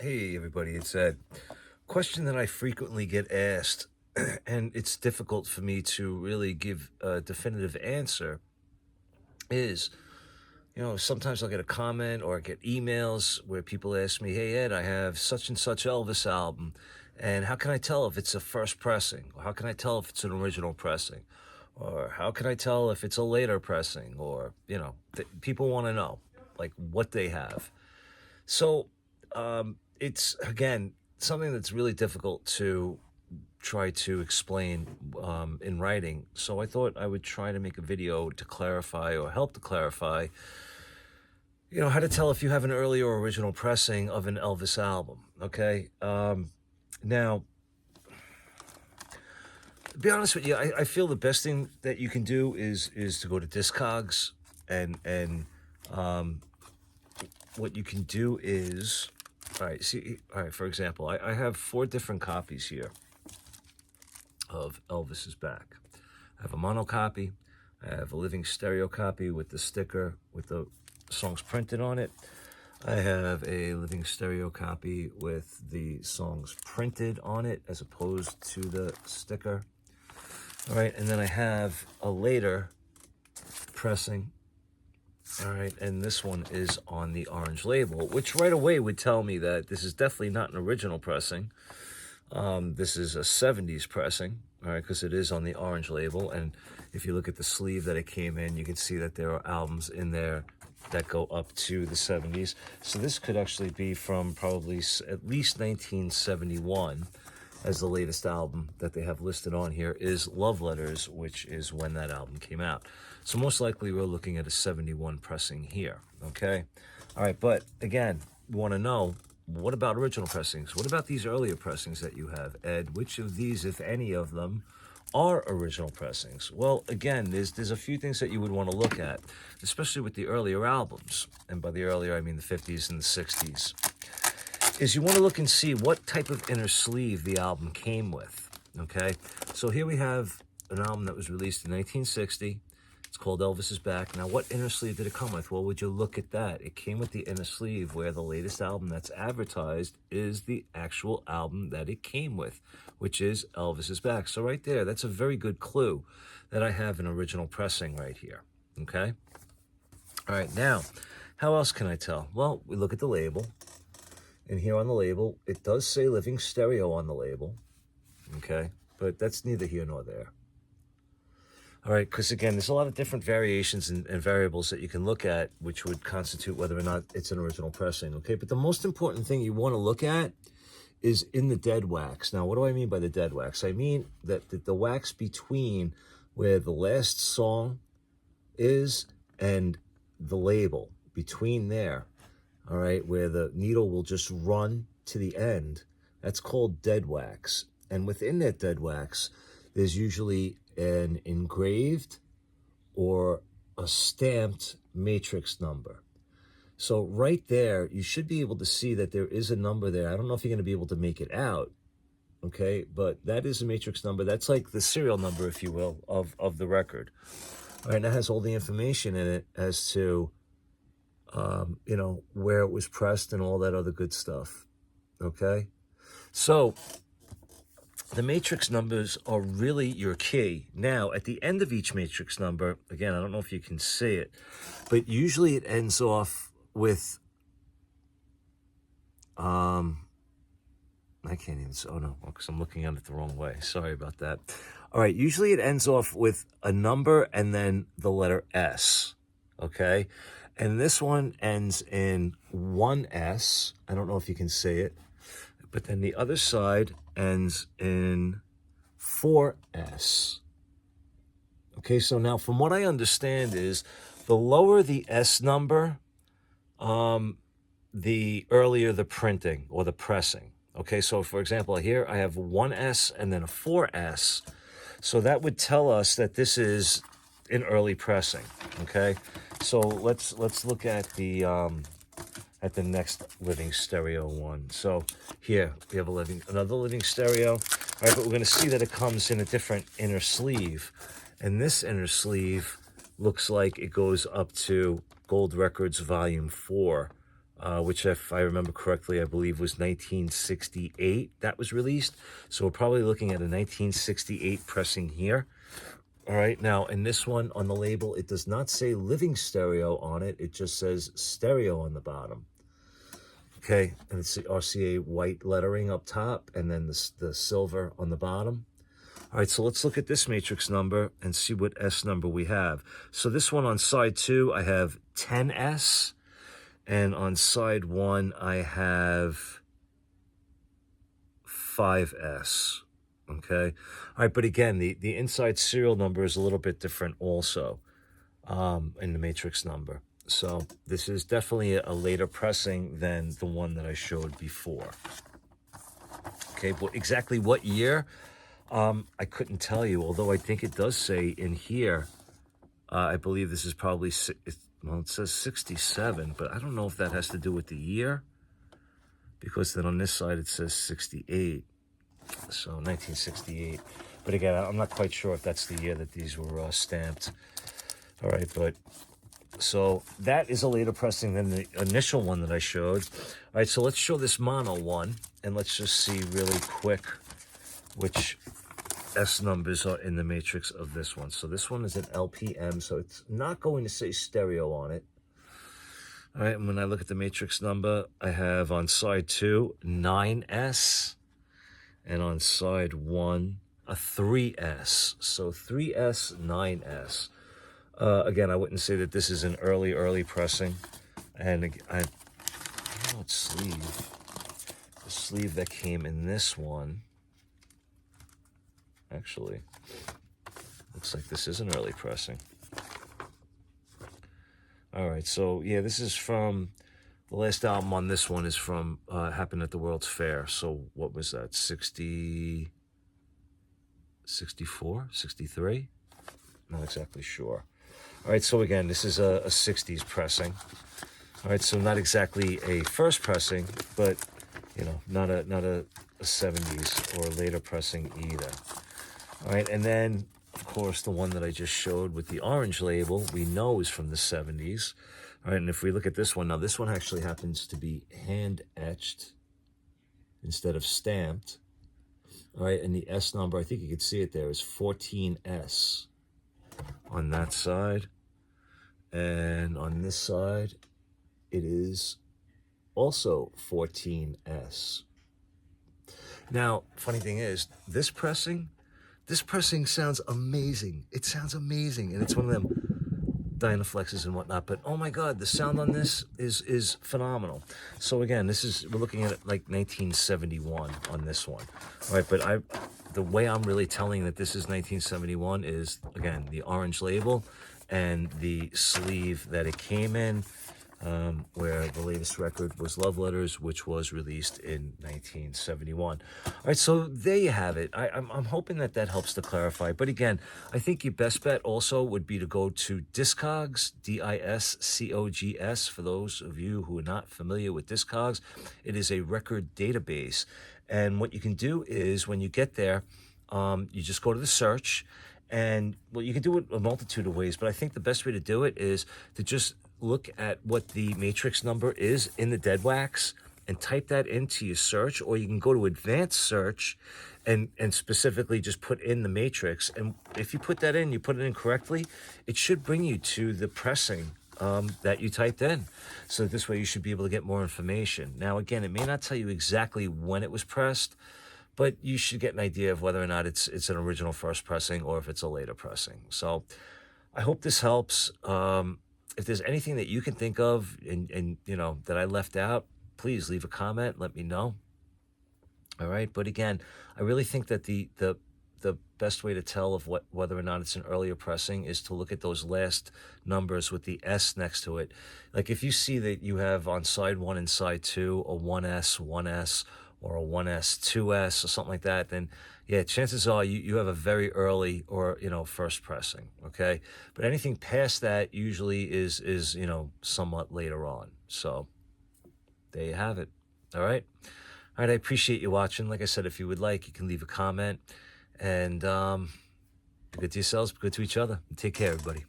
Hey everybody, it's a question that I frequently get asked, and it's difficult for me to really give a definitive answer. Is, sometimes I'll get a comment or I get emails where people ask me, "Hey Ed, I have such and such Elvis album, and how can I tell if it's a first pressing? Or how can I tell if it's an original pressing? Or how can I tell if it's a later pressing?" Or, people want to know, like, what they have. So it's again something that's really difficult to try to explain in writing. So I thought I would try to make a video to clarify or help to clarify, how to tell if you have an early or original pressing of an Elvis album. Okay. Now, to be honest with you, I feel the best thing that you can do is to go to Discogs and what you can do is, all right, for example, I have 4 different copies here of Elvis is Back. I have a mono copy, I have a living stereo copy with the sticker with the songs printed on it. I have a living stereo copy with the songs printed on it as opposed to the sticker. All right, and then I have a later pressing. All right, and this one is on the orange label, which right away would tell me that this is definitely not an original pressing. This is a 70s pressing, all right, because it is on the orange label. And if you look at the sleeve that it came in, you can see that there are albums in there that go up to the 70s. So this could actually be from probably at least 1971, as the latest album that they have listed on here is Love Letters, which is when that album came out. So most likely we're looking at a 71 pressing here, okay? All right, but again, we want to know, what about original pressings? What about these earlier pressings that you have, Ed? Which of these, if any of them, are original pressings? Well, again, there's a few things that you would want to look at, especially with the earlier albums. And by the earlier, I mean the 50s and the 60s. Is you want to look and see what type of inner sleeve the album came with, okay? So here we have an album that was released in 1960. It's called Elvis is Back. Now, what inner sleeve did it come with? Well, would you look at that? It came with the inner sleeve where the latest album that's advertised is the actual album that it came with, which is Elvis is Back. So right there, that's a very good clue that I have an original pressing right here, okay? All right, now, how else can I tell? Well, we look at the label. And here on the label, it does say living stereo on the label, okay? But that's neither here nor there. All right, because again, there's a lot of different variations and variables that you can look at, which would constitute whether or not it's an original pressing, okay? But the most important thing you want to look at is in the dead wax. Now, what do I mean by the dead wax? I mean that the wax between where the last song is and the label, between there, all right, where the needle will just run to the end. That's called dead wax. And within that dead wax, there's usually an engraved or a stamped matrix number. So right there, you should be able to see that there is a number there. I don't know if you're going to be able to make it out, okay? But that is a matrix number. That's like the serial number, if you will, of the record. All right, and that has all the information in it as to where it was pressed and all that other good stuff, okay? So the matrix numbers are really your key. Now, at the end of each matrix number, again, I don't know if you can see it, but usually it ends off with, I can't even, oh no, because I'm looking at it the wrong way. Sorry about that. All right, usually it ends off with a number and then the letter S, okay? And this one ends in 1S. I don't know if you can see it. But then the other side ends in 4S. Okay, so now from what I understand is the lower the S number, the earlier the printing or the pressing. Okay, so for example, here I have 1S and then a 4S. So that would tell us that this is an early pressing, okay? So let's look at the next living stereo one. So here we have another living stereo. All right, but we're going to see that it comes in a different inner sleeve, and this inner sleeve looks like it goes up to Gold Records Volume 4 which, if I remember correctly, I believe was 1968 that was released. So we're probably looking at a 1968 pressing here. All right, now in this one on the label, it does not say living stereo on it. It just says stereo on the bottom. Okay, and it's the RCA white lettering up top and then the silver on the bottom. All right, so let's look at this matrix number and see what S number we have. So this one on side 2, I have 10S. And on side 1, I have 5S. Okay. All right, but again, the inside serial number is a little bit different also in the matrix number. So this is definitely a later pressing than the one that I showed before. Okay, but exactly what year, I couldn't tell you, although I think it does say in here, I believe this is probably, well, it says 67, but I don't know if that has to do with the year, because then on this side it says 68, so 1968. But again, I'm not quite sure if that's the year that these were stamped. All right, but so that is a later pressing than the initial one that I showed. All right, so let's show this mono one, and let's just see really quick which S numbers are in the matrix of this one. So this one is an LPM, so it's not going to say stereo on it. All right, and when I look at the matrix number, I have on side 2, 9S, and on side 1, a 3S. So 3S, 9S. Again, I wouldn't say that this is an early pressing. And I don't know, sleeve. The sleeve that came in this one, actually, looks like this is an early pressing. All right, so yeah, this is from, the last album on this one is from, happened at the World's Fair. So what was that, 60, 64, 63? Not exactly sure. All right, so again, this is a 60s pressing. All right, so not exactly a first pressing, but, you know, not a 70s or later pressing either. All right, and then, of course, the one that I just showed with the orange label, we know is from the 70s. All right, and if we look at this one, now this one actually happens to be hand-etched instead of stamped. All right, and the S number, I think you can see it there, is 14S on that side. And on this side, it is also 14S. Now, funny thing is, this pressing sounds amazing. It sounds amazing, and it's one of them Dynaflexes and whatnot, but oh my God, the sound on this is phenomenal. So again, we're looking at it like 1971 on this one. All right, but the way I'm really telling that this is 1971 is, again, the orange label and the sleeve that it came in, where the latest record was Love Letters, which was released in 1971. All right, so there you have it. I'm hoping that helps to clarify. But again, I think your best bet also would be to go to Discogs, Discogs, for those of you who are not familiar with Discogs. It is a record database. And what you can do is when you get there, you just go to the search. And, well, you can do it a multitude of ways, but I think the best way to do it is to just look at what the matrix number is in the dead wax and type that into your search, or you can go to advanced search and specifically just put in the matrix. And if you put that in, you put it in correctly, it should bring you to the pressing that you typed in. So this way you should be able to get more information. Now, again, it may not tell you exactly when it was pressed, but you should get an idea of whether or not it's an original first pressing or if it's a later pressing. So I hope this helps. If there's anything that you can think of and you know, that I left out, please leave a comment, let me know. All right, but again, I really think that the best way to tell of whether or not it's an earlier pressing is to look at those last numbers with the S next to it. Like if you see that you have on side 1 and side 2 a 1S, or a 1S, 2S, or something like that, then yeah, chances are you have a very early or, you know, first pressing, okay? But anything past that usually is you know, somewhat later on. So there you have it. All right? All right, I appreciate you watching. Like I said, if you would like, you can leave a comment. And be good to yourselves, be good to each other. And take care, everybody.